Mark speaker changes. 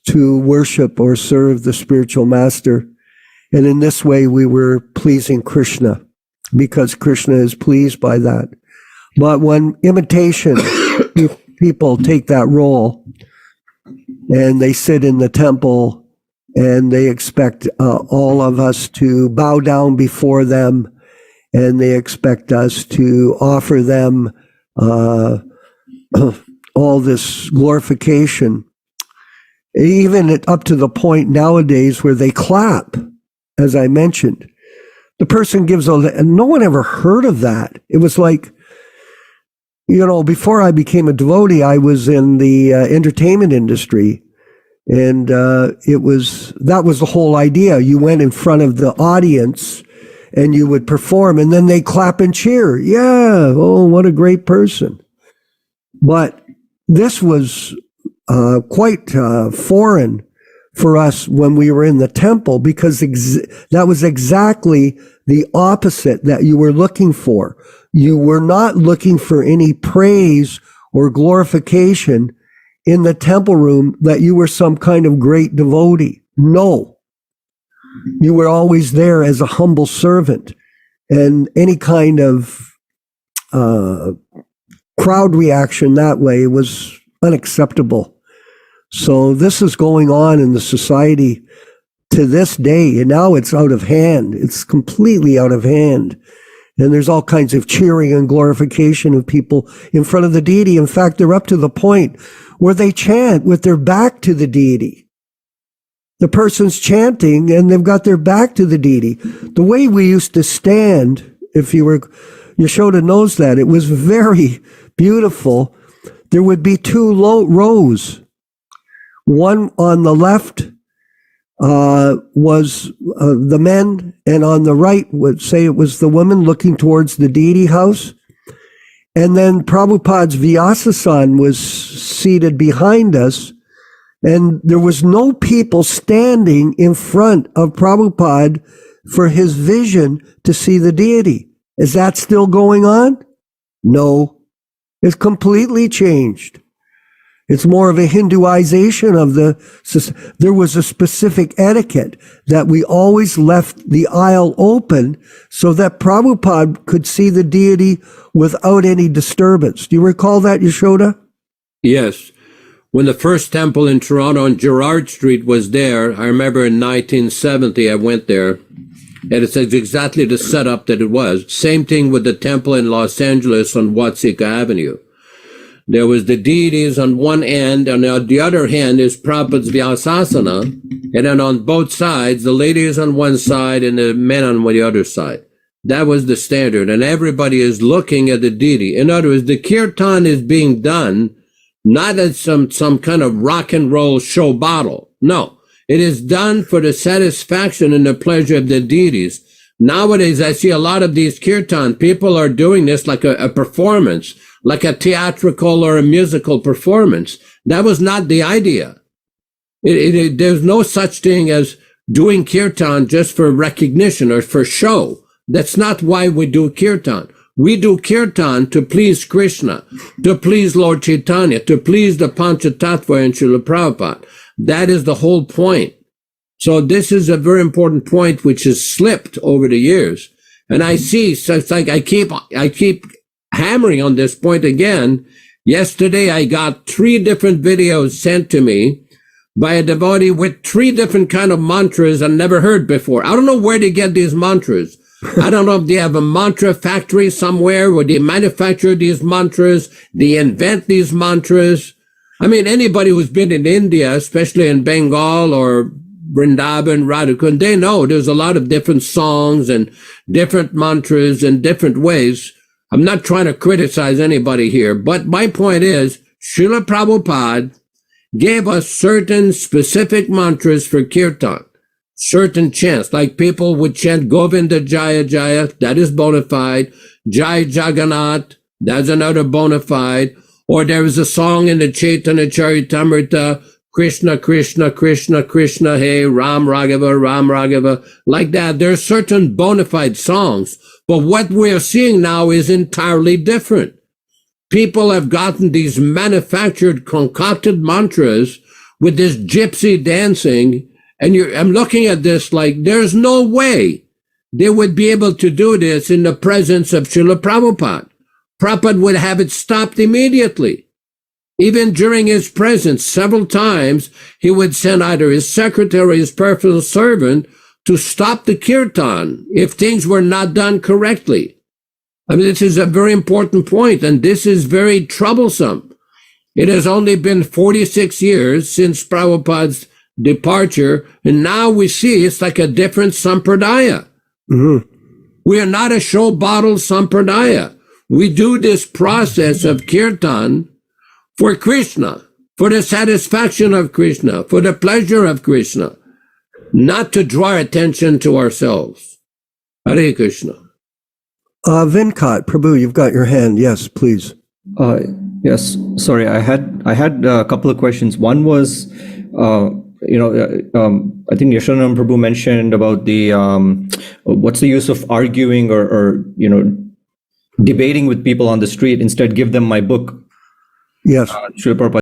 Speaker 1: to worship or serve the spiritual master. And in this way, we were pleasing Krishna, because Krishna is pleased by that. But when imitation people take that role and they sit in the temple and they expect all of us to bow down before them, and they expect us to offer them all this glorification, even up to the point nowadays where they clap, as I mentioned. The person gives and no one ever heard of that. It was like, before I became a devotee, I was in the entertainment industry, and that was the whole idea. You went in front of the audience and you would perform, and then they clap and cheer. Yeah, oh, what a great person. But this was quite foreign for us when we were in the temple, because that was exactly the opposite that you were looking for. You were not looking for any praise or glorification in the temple room that you were some kind of great devotee. No. You were always there as a humble servant, and any kind of crowd reaction that way was unacceptable. So this is going on in the society to this day, and now it's out of hand. It's completely out of hand. And there's all kinds of cheering and glorification of people in front of the deity. In fact, they're up to the point where they chant with their back to the deity. The person's chanting and they've got their back to the deity. The way we used to stand, if Yashoda knows that, it was very beautiful. There would be two rows. One on the left was the men, and on the right would say it was the women looking towards the deity house. And then Prabhupada's Vyasa-san was seated behind us, and there was no people standing in front of Prabhupada for his vision to see the deity. Is that still going on? No. It's completely changed. It's more of a Hinduization of there was a specific etiquette that we always left the aisle open so that Prabhupada could see the deity without any disturbance. Do you recall that, Yashoda?
Speaker 2: Yes. When the first temple in Toronto on Gerrard Street was there, I remember in 1970 I went there, and it's exactly the setup that it was. Same thing with the temple in Los Angeles on Watseka Avenue. There was the deities on one end, and on the other hand is Prabhupada's Vyasasana, and then on both sides, the ladies on one side and the men on the other side. That was the standard, and everybody is looking at the deity. In other words, the kirtan is being done not as some kind of rock and roll show bottle. No, it is done for the satisfaction and the pleasure of the deities. Nowadays, I see a lot of these kirtan, people are doing this like a performance, like a theatrical or a musical performance. That was not the idea. There's no such thing as doing kirtan just for recognition or for show. That's not why we do kirtan. We do kirtan to please Krishna, to please Lord Chaitanya, to please the Panchatattva and Srila Prabhupada. That is the whole point. So this is a very important point which has slipped over the years. And I see, so it's like I keep hammering on this point again. Yesterday I got 3 different videos sent to me by a devotee with 3 different kind of mantras I never heard before. I don't know where they get these mantras. I don't know if they have a mantra factory somewhere where they manufacture these mantras, they invent these mantras. I mean, anybody who's been in India, especially in Bengal or Vrindavan, Radhakund, they know there's a lot of different songs and different mantras and different ways. I'm not trying to criticize anybody here, but my point is, Srila Prabhupada gave us certain specific mantras for kirtan, certain chants, like people would chant Govinda Jaya Jaya, that is bona fide, Jai Jagannath, that's another bona fide, or there is a song in the Chaitanya Charitamrita, Krishna, Krishna, Krishna, Krishna, hey, Ram Raghava, like that. There are certain bona fide songs, but what we're seeing now is entirely different. People have gotten these manufactured, concocted mantras with this gypsy dancing. And I'm looking at this like there's no way they would be able to do this in the presence of Srila Prabhupada. Prabhupada would have it stopped immediately. Even during his presence, several times, he would send either his secretary or his personal servant to stop the kirtan if things were not done correctly. I mean, this is a very important point, and this is very troublesome. It has only been 46 years since Prabhupada's departure, and now we see it's like a different sampradaya.
Speaker 1: Mm-hmm.
Speaker 2: We are not a show bottle sampradaya. We do this process of kirtan for Krishna, for the satisfaction of Krishna, for the pleasure of Krishna, not to draw attention to ourselves. Hare Krishna.
Speaker 1: Venkat, Prabhu, you've got your hand. Yes, please.
Speaker 3: Yes, sorry, I had a couple of questions. One was, I think Yashanam Prabhu mentioned about the what's the use of arguing or debating with people on the street. Instead, give them my book.
Speaker 1: Yes.
Speaker 3: Srila Prabhupada